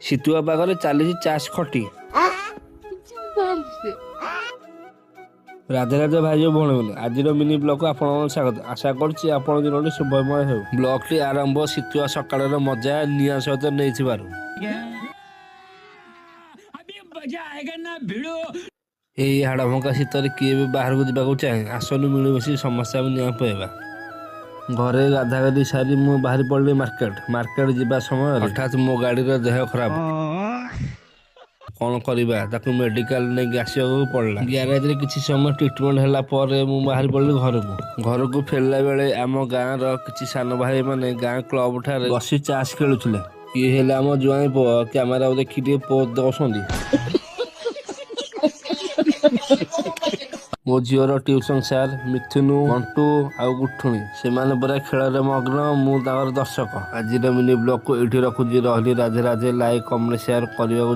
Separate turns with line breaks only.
ଶୀତୁଆ ପାଗରେ ଚାଲିଛି ଚାଷ ଖଟି। ରାଧେ ରାଧେ ଭାଇ ଓ ଭଉଣୀମାନେ, ଆଜିର ମିନି ବ୍ଲଗକୁ ଆପଣଙ୍କୁ ସ୍ୱାଗତ। ଆଶା କରୁଛି ଆପଣ ଦିନଟି ଶୁଭମୟ ହେଉ। ବ୍ଲଗଟି ଆରମ୍ଭ ଶୀତୁଆ ସକାଳର ମଜା ନିଆଁ ସହିତ ନେଇଥିବାରୁ। ଏହି ହାଡ଼ଭଙ୍ଗା ଶୀତରେ କିଏ ବି ବାହାରକୁ ଯିବାକୁ ଚାହେଁ। ଆସନ୍ତୁ ମିଳିମିଶି ସମସ୍ତେ ଆମେ ନିଆଁ ପକାଇବା। ଘରେ ଗାଧାଗାଧି ସାରି ମୁଁ ବାହାରି ପଡ଼ିଲି ମାର୍କେଟ ଯିବା ସମୟରେ ହଠାତ୍ ମୋ ଗାଡ଼ିର ଦେହ ଖରାପ। କ'ଣ କରିବା, ତାକୁ ମେଡିକାଲ ନେଇକି ଆସିବାକୁ ପଡ଼ିଲା। ଗ୍ୟାରେଜରେ କିଛି ସମୟ ଟ୍ରିଟମେଣ୍ଟ ହେଲା ପରେ ମୁଁ ବାହାରି ପଡ଼ିଲି ଘରକୁ ଫେରିଲା ବେଳେ ଆମ ଗାଁର କିଛି ସାନ ଭାଇମାନେ ଗାଁ କ୍ଲବ ଠାରେ ବସି ଚାଷ ଖେଳୁଥିଲେ। ଇଏ ହେଲେ ଆମ ଜ୍ୱାଇଁ ପୁଅ, କ୍ୟାମେରାକୁ ଦେଖି ଟିକେ ପୋଜ୍ ଦେଉଛନ୍ତି। ମୋ ଝିଅର ଟ୍ୟୁସନ ସାର୍ ମିଥୁନୁ, ମଣ୍ଟୁ ଆଉ ଗୁଠୁଣି, ସେମାନେ ପୁରା ଖେଳରେ ମଗ୍ନ, ମୁଁ ତାଙ୍କର ଦର୍ଶକ। ଆଜିର ମିନି ବ୍ଲଗକୁ ଏଇଠି ରଖୁଛି। ରହିଲି, Radhe Radhe. Like comment share କରିବାକୁ